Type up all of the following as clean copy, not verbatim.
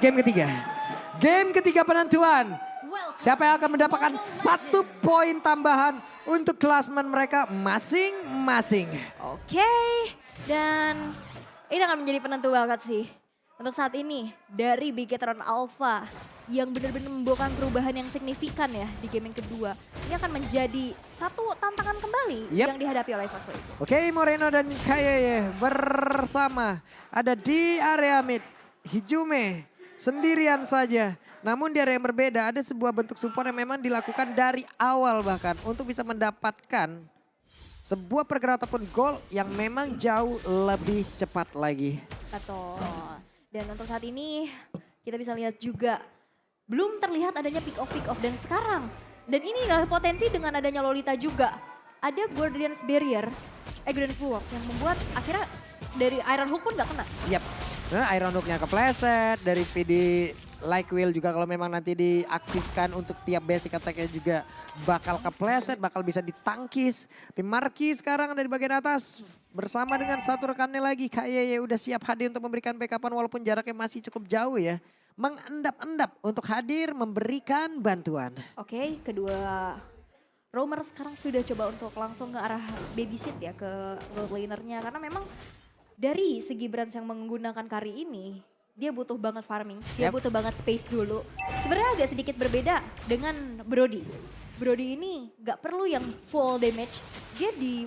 Game ketiga. Game ketiga penentuan. Siapa yang akan mendapatkan 1 poin tambahan untuk klasmen mereka masing-masing. Oke, dan ini akan menjadi penentu banget sih. Untuk saat ini dari Bigetron Alpha yang benar-benar membawakan perubahan yang signifikan ya di game yang kedua. Ini akan menjadi satu tantangan kembali yang dihadapi oleh Fast Wave. Oke, Moreno dan Kayeye bersama ada di area mid. Hijume sendirian saja. Namun di area yang berbeda ada sebuah bentuk support yang memang dilakukan dari awal bahkan untuk bisa mendapatkan sebuah pergerakan ataupun gol yang memang jauh lebih cepat lagi. Betul. Dan untuk saat ini kita bisa lihat juga belum terlihat adanya pick off dan sekarang. Dan ini adalah potensi dengan adanya Lolita juga. Ada Guardian's Barrier, Guardian's Bulwark yang membuat akhirnya dari Iron Hook pun gak kena. Yap, nah, Iron Hook-nya kepleset, dari PD Like Will juga kalau memang nanti diaktifkan untuk tiap basic attack-nya juga bakal kepleset, bakal bisa ditangkis. Tim Marki sekarang ada di bagian atas bersama dengan satu rekannya lagi. Kayeye udah siap hadir untuk memberikan backup-an walaupun jaraknya masih cukup jauh ya. Mengendap-endap untuk hadir memberikan bantuan. Oke, kedua roamer sekarang sudah coba untuk langsung ke arah babysit ya ke road lanernya. Karena memang dari segi brands yang menggunakan Kari ini, dia butuh banget farming, dia butuh banget space dulu. Sebenarnya agak sedikit berbeda dengan Brody. Brody ini gak perlu yang full damage, dia di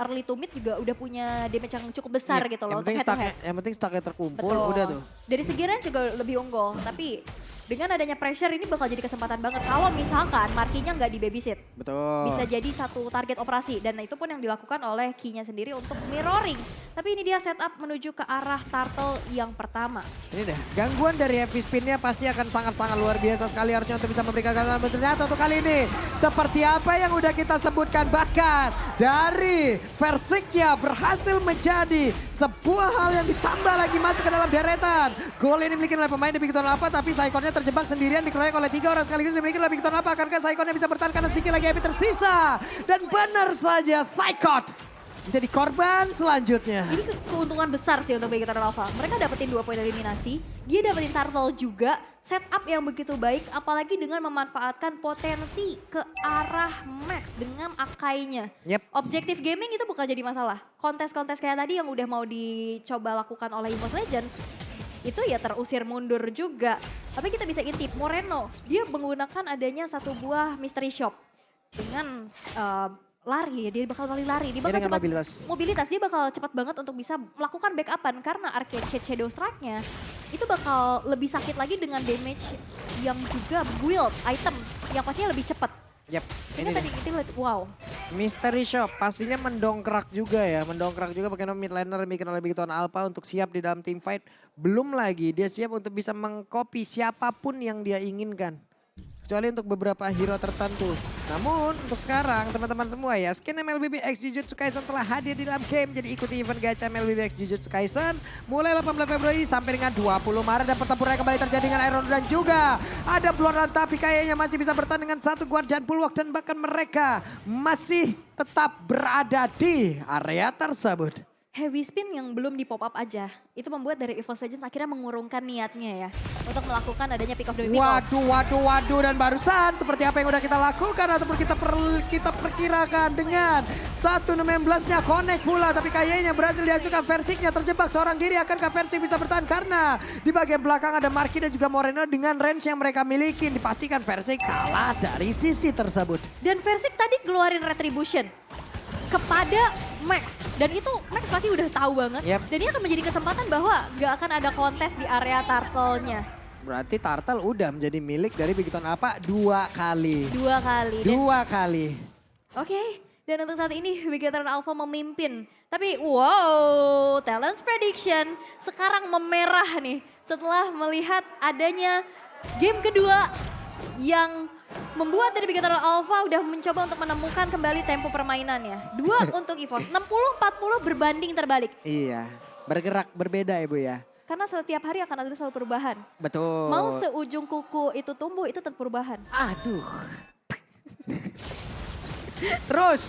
early to mid juga udah punya damage yang cukup besar gitu loh untuk head to head. Yang penting stacknya terkumpul, Betul. udah tuh. Dari segi range juga lebih unggul, tapi dengan adanya pressure ini bakal jadi kesempatan banget kalau misalkan markinya nggak di babysit. Betul. Bisa jadi satu target operasi dan itu pun yang dilakukan oleh Key-nya sendiri untuk mirroring. Tapi ini dia setup menuju ke arah turtle yang pertama. Ini deh, gangguan dari heavy spin-nya pasti akan sangat-sangat luar biasa sekali harusnya untuk bisa memberikan gangguan. Ternyata untuk kali ini seperti apa yang udah kita sebutkan, bahkan dari Versiknya berhasil menjadi sebuah hal yang ditambah lagi masuk ke dalam deretan. Gol ini dimiliki oleh pemain di Bigetron Alpha tapi Saikonnya terjebak sendirian dikeroyok oleh 3 orang sekaligus dimiliki oleh Bigetron Alpha. Akankah Saikonnya bisa bertahan karena sedikit lagi HP tersisa. Dan benar saja Saikon menjadi korban selanjutnya. Ini keuntungan besar sih untuk Bigetron Alpha. Mereka dapetin 2 poin eliminasi, dia dapetin turtle juga, setup yang begitu baik apalagi dengan memanfaatkan potensi ke arah Max dengan Akainya. Objektif gaming itu bukan jadi masalah. Kontes-kontes kayak tadi yang udah mau dicoba lakukan oleh EVOS Legends, itu ya terusir mundur juga. Tapi kita bisa intip, Moreno, dia menggunakan adanya satu buah mystery shop dengan lari ya, dia bakal lari, dia bakal cepat mobilitas, dia bakal cepat banget untuk bisa melakukan backupan karena Arcane Shadow Strike-nya itu bakal lebih sakit lagi dengan damage yang juga build item yang pastinya lebih cepat. Ini tadi kita lihat, wow. Mystery Shop pastinya mendongkrak juga ya, bagaimana mid laner bikin oleh Bigetron Alpha untuk siap di dalam team fight. Belum lagi dia siap untuk bisa mengcopy siapapun yang dia inginkan. Kecuali untuk beberapa hero tertentu. Namun untuk sekarang teman-teman semua ya, skin MLBB X Jujutsu Kaisen telah hadir di dalam game. Jadi ikuti event gacha MLBB X Jujutsu Kaisen mulai 18 Februari sampai dengan 20 Maret. Dan pertempuran kembali terjadi dengan Iron dan juga ada Bloodline. Tapi kayaknya masih bisa bertahan dengan satu Guardian Bulwark dan bahkan mereka masih tetap berada di area tersebut. Heavy spin yang belum di pop up aja, itu membuat dari EVOS Legends akhirnya mengurungkan niatnya ya untuk melakukan adanya pick off demi pick off. Waduh, dan barusan seperti apa yang udah kita lakukan ataupun kita perkirakan dengan 1/16-nya connect pula. Tapi kayaknya berhasil diajukan Versiknya terjebak seorang diri. Akankah Versik bisa bertahan karena di bagian belakang ada Marki dan juga Moreno dengan range yang mereka miliki. Dipastikan Versik kalah dari sisi tersebut. Dan Versik tadi keluarin Retribution kepada Max. Dan itu Max pasti udah tahu banget. Dan ini akan menjadi kesempatan bahwa gak akan ada kontes di area turtle-nya. Berarti turtle udah menjadi milik dari Bigetron Alpha 2 kali. 2 kali. Oke. Dan untuk saat ini Bigetron Alpha memimpin. Tapi wow, Talents Prediction sekarang memerah nih. Setelah melihat adanya game kedua yang membuat dari Bigetron Alpha udah mencoba untuk menemukan kembali tempo permainannya. 2 untuk EVOS, 60-40 berbanding terbalik. Iya, bergerak berbeda ya Bu ya. Karena setiap hari akan ada selalu perubahan. Betul. Mau seujung kuku itu tumbuh, itu tetap perubahan. Aduh. Terus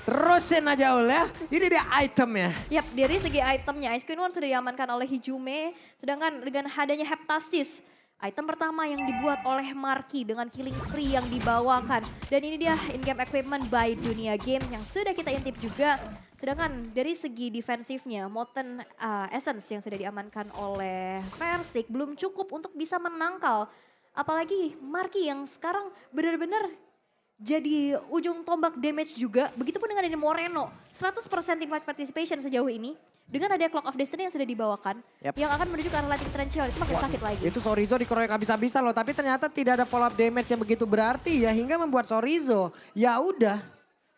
Terusin aja Ul ya. Ini dia itemnya. Yap, dari segi itemnya Ice Queen One sudah diamankan oleh Hijume. Sedangkan dengan adanya Heptasis, item pertama yang dibuat oleh Marky dengan killing spree yang dibawakan. Dan ini dia in-game equipment by Dunia Games yang sudah kita intip juga. Sedangkan dari segi defensifnya, Molten Essence yang sudah diamankan oleh Versik belum cukup untuk bisa menangkal. Apalagi Marky yang sekarang benar-benar jadi ujung tombak damage juga. Begitupun dengan ini Moreno. 100% teamfight participation sejauh ini. Dengan ada Clock of Destiny yang sudah dibawakan. Yap. Yang akan menuju ke arah Lightning Torrential. Itu makin sakit lagi. Itu Sorizo dikeroyok habis-habisan loh. Tapi ternyata tidak ada follow up damage yang begitu berarti ya. Hingga membuat Sorizo ya udah.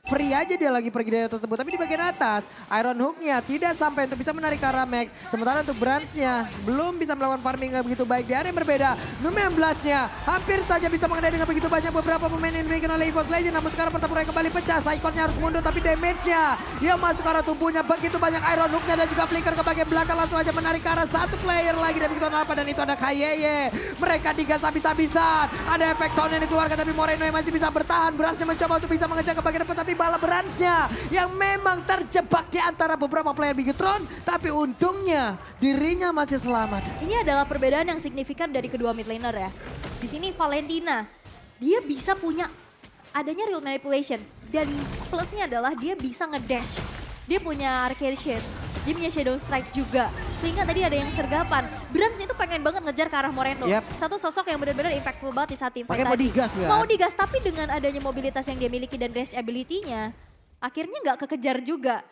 Free aja dia lagi pergi dari tersebut. Tapi di bagian atas, Iron Hook-nya tidak sampai untuk bisa menarik ke arah Max. Sementara untuk Branch-nya belum bisa melakukan farming yang begitu baik. Di area yang berbeda, Nume 16-nya hampir saja bisa mengendai dengan begitu banyak beberapa pemain yang dimiliki oleh EVOS Legend. Namun sekarang pertempuran kembali pecah. Saikonnya harus mundur tapi damage-nya yang masuk ke arah tubuhnya. Begitu banyak Iron Hook-nya dan juga flicker ke bagian belakang. Langsung aja menarik ke arah satu player lagi. Dan begitu apa dan itu ada Kayeye. Mereka digas habis-habisan. Ada efek tone yang dikeluarkan tapi Moreno yang masih bisa bertahan. Branch-nya mencoba untuk bisa mengejar ke bagian depan tapi bala Branch-nya yang memang terjebak di antara beberapa player Bigetron. Tapi untungnya dirinya masih selamat. Ini adalah perbedaan yang signifikan dari kedua mid laner ya. Di sini Valentina, dia bisa punya adanya real manipulation. Dan plusnya adalah dia bisa ngedash. Dia punya Arcade Shade, dia punya Shadow Strike juga. Sehingga tadi ada yang sergapan. Branch itu pengen banget ngejar ke arah Moreno. Yep. Satu sosok yang benar-benar impactful banget di saat team fight Pakai mau tadi. digas kan? Mau digas, tapi dengan adanya mobilitas yang dia miliki dan dash ability-nya, akhirnya nggak kekejar juga.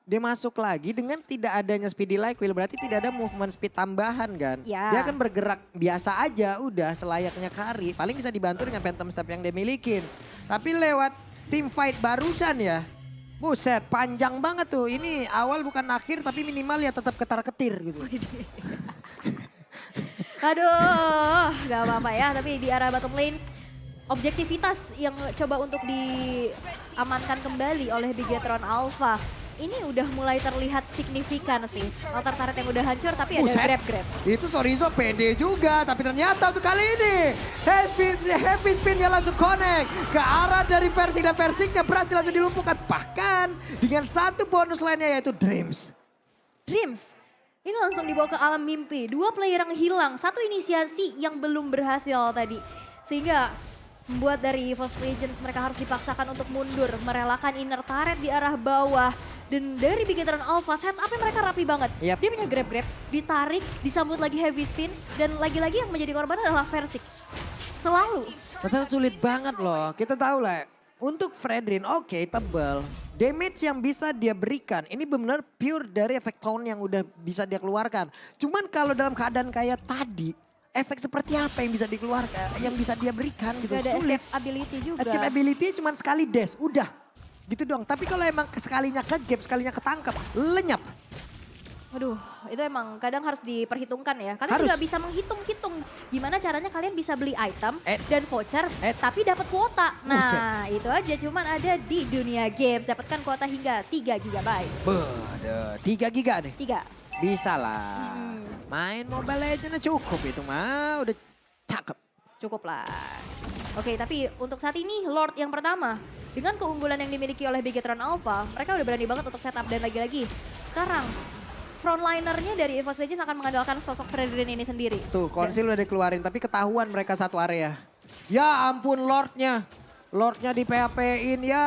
Dia masuk lagi dengan tidak adanya speedy like will, berarti tidak ada movement speed tambahan kan. Ya. Dia akan bergerak biasa aja udah selayaknya Kari. Paling bisa dibantu dengan phantom step yang dia milikin. Tapi lewat team fight barusan ya. Buset panjang banget tuh. Ini awal bukan akhir tapi minimal ya tetap ketar-ketir gitu. Aduh, gak apa-apa ya. Tapi di arah bottom lane, objektivitas yang coba untuk diamankan kembali oleh Bigetron Alpha. Ini udah mulai terlihat signifikan sih. Outer turret yang udah hancur tapi ada Buset. grab-grab. Itu Sorizo pede juga, tapi ternyata untuk kali ini heavy spin dia langsung connect ke arah dari Versik dan Versiknya berhasil langsung dilumpuhkan. Bahkan dengan satu bonus lainnya yaitu Dreams. Dreams, ini langsung dibawa ke alam mimpi. Dua player yang hilang, satu inisiasi yang belum berhasil tadi. Sehingga membuat dari EVOS Legends mereka harus dipaksakan untuk mundur. Merelakan inner turret di arah bawah. Dan dari Bigetron Alpha, setupnya mereka rapi banget. Yap. Dia punya grab-grab, ditarik, disambut lagi heavy spin. Dan lagi-lagi yang menjadi korban adalah Versik. Selalu. Masalah sulit banget loh. Kita tahu lah, untuk Fredrin oke tebal. Damage yang bisa dia berikan, ini benar pure dari efek tone yang udah bisa dia keluarkan. Cuman kalau dalam keadaan kayak tadi, efek seperti apa yang bisa dikeluarkan, yang bisa dia berikan gitu. Gak ada Sulit. escape ability juga. Escape ability cuma sekali dash, udah. Gitu doang. Tapi kalau emang sekalinya ke-gap, sekalinya ketangkep, lenyap. Aduh, itu emang kadang harus diperhitungkan ya. Kalian Harus. juga bisa menghitung-hitung gimana caranya kalian bisa beli item Eh. dan voucher, tapi dapat kuota. Buset. Nah, itu aja cuman ada di Dunia Games. Dapatkan kuota hingga 3 GB. Beuh, 3 giga deh. 3. Bisa lah. Main Mobile Legends cukup itu mah, udah cakep. Cukup lah. Oke, tapi untuk saat ini Lord yang pertama. Dengan keunggulan yang dimiliki oleh Bigetron Alpha, mereka udah berani banget untuk setup. Dan lagi-lagi, sekarang frontlinernya dari EVOS Legends akan mengandalkan sosok Fredrin ini sendiri. Tuh, konsil udah dikeluarin, tapi ketahuan mereka satu area. Ya ampun Lordnya. Lordnya di PHP-in, ya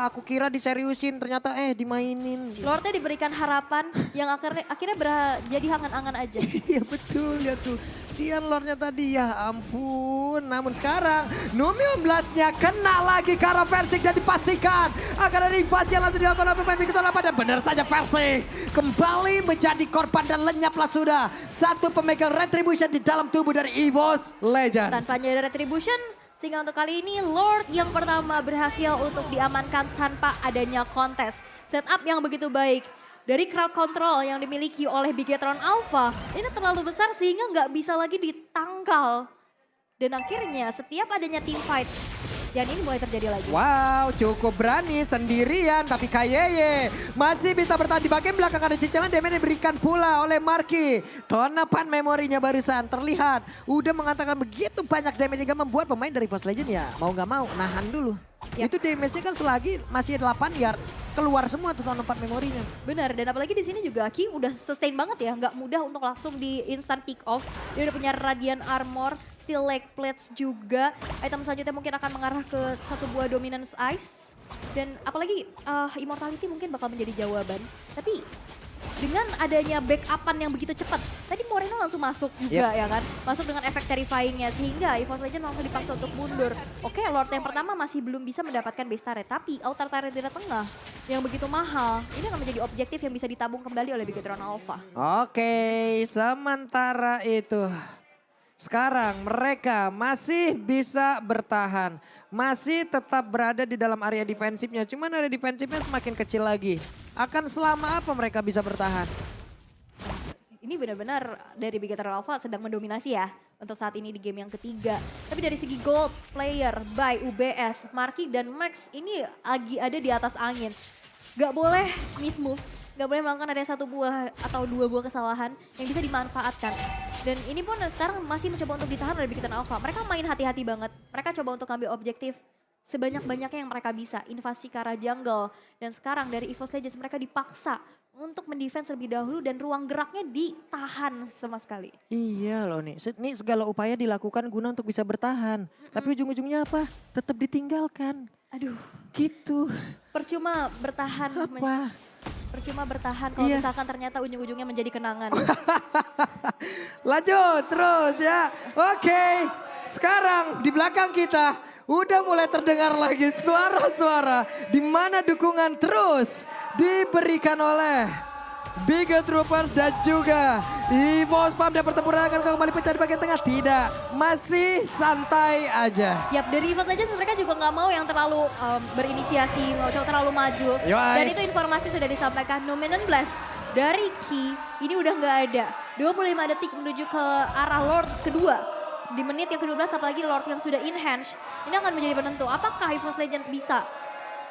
aku kira diseriusin, ternyata dimainin. Lordnya diberikan harapan yang akhirnya jadi hangan-angan aja. Iya betul, lihat tuh. Sian Lordnya tadi, ya ampun. Namun sekarang, Numi 11-nya kena lagi ke arah Versik dan dipastikan akan ada invasi yang langsung dilakukan oleh pemain Bigetron Alpha. Dan benar saja Versik kembali menjadi korban dan lenyaplah sudah satu pemegang retribution di dalam tubuh dari EVOS Legends. Tanpa ada retribution, sehingga untuk kali ini Lord yang pertama berhasil untuk diamankan tanpa adanya kontes. Setup yang begitu baik dari crowd control yang dimiliki oleh Bigetron Alpha ini terlalu besar sehingga nggak bisa lagi ditangkal. Dan akhirnya setiap adanya team fight, dan ini mulai terjadi lagi. Wow, cukup berani sendirian, tapi Kayeye masih bisa bertahan di bagian belakang. Ada cicilan damage yang diberikan pula oleh Marky. Tonapan memorinya barusan terlihat. Udah mengatakan begitu banyak damage yang membuat pemain dari EVOS Legends ya mau nggak mau nahan dulu. Yap. Itu damage-nya kan selagi masih 8 yard, keluar semua tuh tahun 4 memorinya. Benar, dan apalagi di sini juga Ki udah sustain banget ya, nggak mudah untuk langsung di instant pick off. Dia udah punya Radiant Armor, Steel Leg Plates juga. Item selanjutnya mungkin akan mengarah ke satu buah Dominance Ice. Dan apalagi Immortality mungkin bakal menjadi jawaban. Tapi dengan adanya backupan yang begitu cepat, tadi Moreno langsung masuk juga ya kan, masuk dengan efek terrifying-nya sehingga EVOS Legends langsung dipaksa untuk mundur. Oke, Lord yang pertama masih belum bisa mendapatkan base turret, tapi outer turret di tengah yang begitu mahal, ini akan menjadi objektif yang bisa ditabung kembali oleh Bigetron Alpha. Oke, sementara itu sekarang mereka masih bisa bertahan. Masih tetap berada di dalam area defensifnya. Cuman area defensifnya semakin kecil lagi. Akan selama apa mereka bisa bertahan? Ini benar-benar dari Bigetron Alpha sedang mendominasi ya untuk saat ini di game yang ketiga. Tapi dari segi gold player by UBS, Marky dan Max ini lagi ada di atas angin. Gak boleh miss move, gak boleh melakukan ada satu buah atau dua buah kesalahan yang bisa dimanfaatkan. Dan ini pun sekarang masih mencoba untuk ditahan oleh Bigetron Alpha. Mereka main hati-hati banget, mereka coba untuk ambil objektif sebanyak-banyaknya yang mereka bisa. Invasi ke arah jungle. Dan sekarang dari EVOS Legends mereka dipaksa untuk mendefense lebih dahulu dan ruang geraknya ditahan sama sekali. Iya loh nih, ini segala upaya dilakukan guna untuk bisa bertahan. Tapi ujung-ujungnya apa? Tetap ditinggalkan. Aduh. Gitu. Percuma bertahan. Apa? Percuma bertahan kalau misalkan ternyata ujung-ujungnya menjadi kenangan. Lanjut terus ya. Oke, sekarang di belakang kita udah mulai terdengar lagi suara-suara di mana dukungan terus diberikan oleh Biget Troopers dan juga EVOS PUBG, dan pertempuran akan kembali pecah di bagian tengah. Tidak, masih santai aja. Yap, dari EVOS Legends mereka juga nggak mau yang terlalu berinisiasi, mau terlalu maju. Yoi. Dan itu informasi sudah disampaikan Numinant Blast dari Ki, ini udah nggak ada. 25 detik menuju ke arah Lord kedua. Di menit yang ke-12 apalagi Lord yang sudah in hand, ini akan menjadi penentu. Apakah EVOS Legends bisa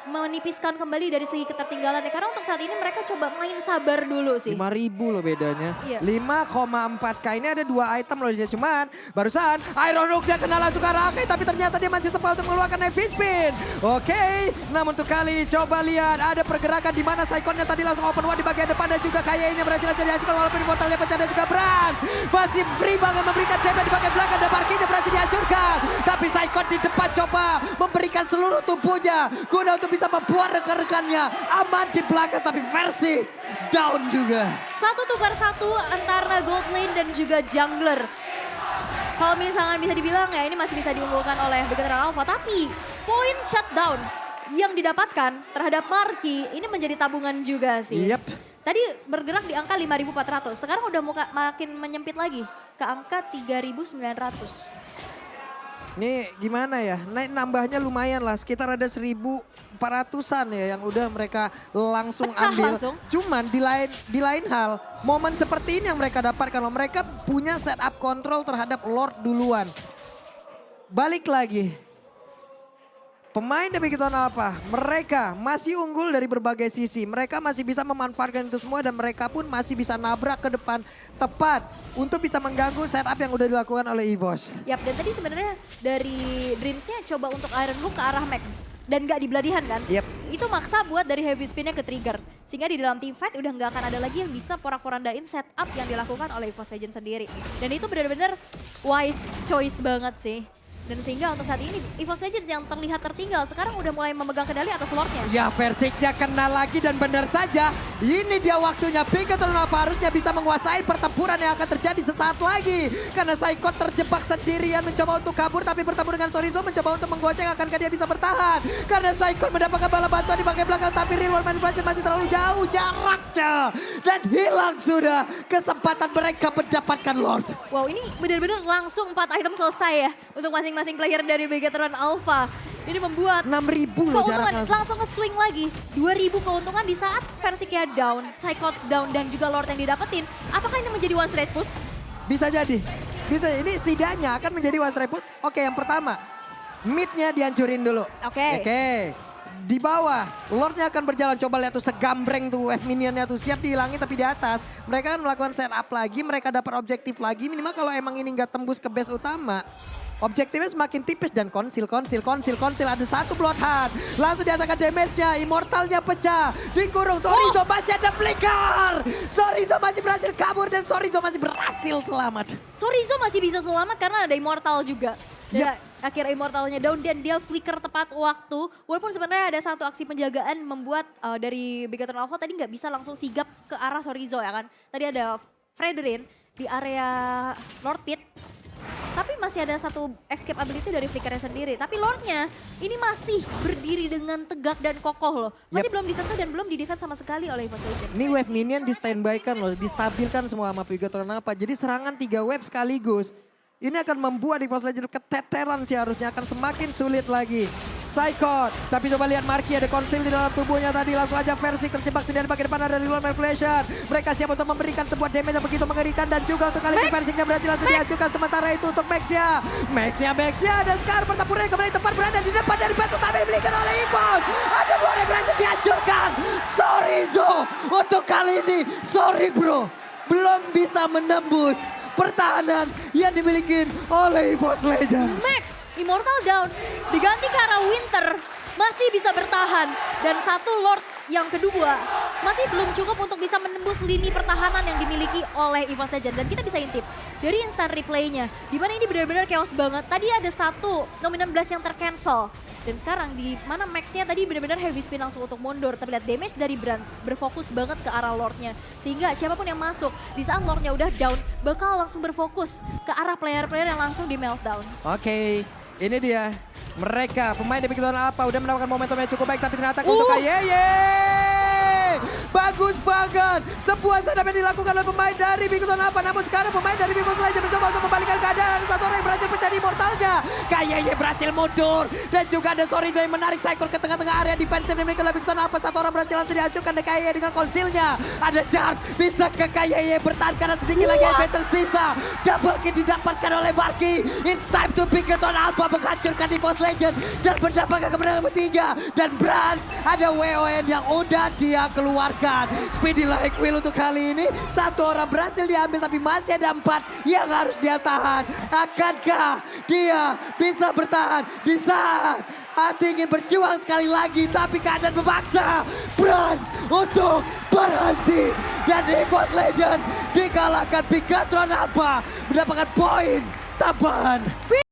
menipiskan kembali dari segi ketertinggalannya? Karena untuk saat ini mereka coba main sabar dulu sih. 5.000 loh bedanya. Iya. 5,4k, ini ada 2 item loh di sini. Cuman barusan Iron Hook dia kena langsung ke arah Akai, tapi ternyata dia masih sempat untuk mengeluarkan heavy spin. Oke, namun untuk kali ini coba lihat ada pergerakan di mana Saikonnya tadi langsung open wide di bagian depan dan juga kayaknya berhasil langsung dihancurkan walaupun Immortalnya pecah dan juga Brans masih free banget memberikan damage di bagian belakang dan Markinya berhasil dihancurkan. Tapi Saikon di depan coba memberikan seluruh tubuhnya guna untuk bisa membuat rekan-rekannya aman di belakang, tapi versi down juga. 1-1 antara gold lane dan juga jungler. Kalau misalkan bisa dibilang ya ini masih bisa diunggulkan oleh Bigetron Alpha, tapi poin shutdown yang didapatkan terhadap Marky ini menjadi tabungan juga sih. Yep. Tadi bergerak di angka 5.400, sekarang udah makin menyempit lagi ke angka 3.900. Ini gimana ya, nambahnya lumayan lah, sekitar ada 1.400-an ya yang udah mereka langsung Pecah ambil. langsung. Cuman di lain hal, momen seperti ini yang mereka dapatkan loh, mereka punya setup control terhadap Lord duluan. Balik lagi, pemain dari Bigetron Alpha, mereka masih unggul dari berbagai sisi. Mereka masih bisa memanfaatkan itu semua dan mereka pun masih bisa nabrak ke depan tepat untuk bisa mengganggu setup yang udah dilakukan oleh EVOS. Yap, dan tadi sebenarnya dari Dreams-nya coba untuk Iron Hook ke arah Max. Dan gak dibeladihan kan? Yep. Itu maksa buat dari heavy spin-nya ke trigger. Sehingga di dalam team fight udah gak akan ada lagi yang bisa porak-porandain setup yang dilakukan oleh EVOS Legends sendiri. Dan itu benar-benar wise choice banget sih. Dan sehingga untuk saat ini EVOS Legends yang terlihat tertinggal sekarang udah mulai memegang kendali atas Lordnya. Ya, Versiknya kena lagi dan benar saja ini dia waktunya Bigetron Alpha harusnya bisa menguasai pertempuran yang akan terjadi sesaat lagi. Karena Saikon terjebak sendirian mencoba untuk kabur tapi bertemu dengan Sorizo mencoba untuk menggoceng, akankah dia bisa bertahan? Karena Saikon mendapatkan bala bantuan di bagian belakang tapi reward manipulasi masih terlalu jauh jaraknya. Dan hilang sudah kesempatan mereka mendapatkan Lord. Wow, ini benar-benar langsung 4 item selesai ya untuk masing-masing player dari Bigetron Alpha. Ini membuat 6.000 loh jarak langsung nge-swing lagi. 2.000 keuntungan di saat Versiknya down, Psychots down dan juga Lord yang didapetin. Apakah ini menjadi one straight push? Bisa jadi. Bisa, ini setidaknya akan menjadi one straight push. Oke, yang pertama, mid-nya dihancurin dulu. Oke. Di bawah, Lordnya akan berjalan. Coba lihat tuh segambreng tuh wave minionnya tuh siap dihilangin, tapi di atas mereka kan melakukan setup lagi, mereka dapat objektif lagi. Minimal kalau emang ini nggak tembus ke base utama, Objektifnya semakin tipis dan konsil. Ada satu Bloodhound. Langsung diatakan damage-nya, Immortalnya pecah. Dikurung, Sorizo masih ada flicker. Sorizo masih berhasil kabur dan Sorizo masih berhasil selamat. Sorizo masih bisa selamat karena ada Immortal juga. Yep. Ya, akhirnya Immortalnya down dan dia flicker tepat waktu. Walaupun sebenarnya ada satu aksi penjagaan membuat dari Bigatron Alpha tadi nggak bisa langsung sigap ke arah Sorizo ya kan. Tadi ada Fredrin di area Lord Pit. Tapi masih ada satu escape ability dari flickernya sendiri. Tapi Lordnya ini masih berdiri dengan tegak dan kokoh loh. Masih belum disentuh dan belum di-defense sama sekali oleh Evos Legends. Ini wave minion di standby kan loh, distabilkan semua sama Bigatron apa. Jadi serangan 3 wave sekaligus. Ini akan membuat Evos Legends keteteran sih harusnya, akan semakin sulit lagi. Psychot, tapi coba lihat Marky ada konsil di dalam tubuhnya tadi. Langsung aja versi terjebak sendiri bagian depan ada Real Manipulation. Mereka siap untuk memberikan sebuah damage yang begitu mengerikan. Dan juga untuk kali ini versinya berhasil langsung dihancurkan. Sementara itu untuk Maxia. Dan sekarang pertempurannya kembali tepat berada di depan dari batu tapi dibelikan oleh Evos. Ada buah yang berhasil dihancurkan. Sorizo untuk kali ini. Sorry bro, belum bisa menembus pertahanan yang dimiliki oleh Evos Legends. Max, Immortal down, diganti ke arah Winter, masih bisa bertahan. Dan satu Lord yang kedua masih belum cukup untuk bisa menembus lini pertahanan yang dimiliki oleh Evos Legends. Dan kita bisa intip dari instant replaynya, dimana ini benar-benar chaos banget. Tadi ada satu Nominant Blast yang tercancel. Dan sekarang di mana Max-nya tadi benar-benar heavy spin langsung untuk mundur. Tapi lihat damage dari Brans berfokus banget ke arah Lord-nya. Sehingga siapapun yang masuk di saat Lord-nya udah down bakal langsung berfokus ke arah player-player yang langsung di meltdown. Oke, ini dia. Mereka pemain dari Bigatron Alpha udah mendapatkan momentum yang cukup baik tapi ternyata untuk Kayeye. Bagus banget. Sebuah setup yang dilakukan oleh pemain dari Bigatron Alpha. Namun sekarang pemain dari Evos Legends mencoba untuk membalikan keadaan. Ada satu orang yang berhasil pecah di Immortalnya. Kayeye berhasil mundur. Dan juga ada Sorizo yang menarik Cycle ke tengah-tengah area defensif yang dimiliki oleh Bigatron Alpha. Satu orang berhasil langsung dihancurkan dari Kayeye dengan konsilnya. Ada Jars bisa ke Kayeye bertahan karena sedikit lagi yang tersisa. Double kill didapatkan oleh Marky. It's time to Bigatron Alpha menghancurkan Evos Legends dan mendapatkan kemenangan ketiga. Dan Brans ada WON yang udah dia keluarkan. Speedy like Will untuk kali ini. Satu orang berhasil diambil tapi masih ada 4 yang harus dia tahan. Akankah dia bisa bertahan di saat hati ingin berjuang sekali lagi tapi keadaan memaksa Brans untuk berhenti. Dan Evos Legends dikalahkan Bigatron Alpha mendapatkan poin tambahan.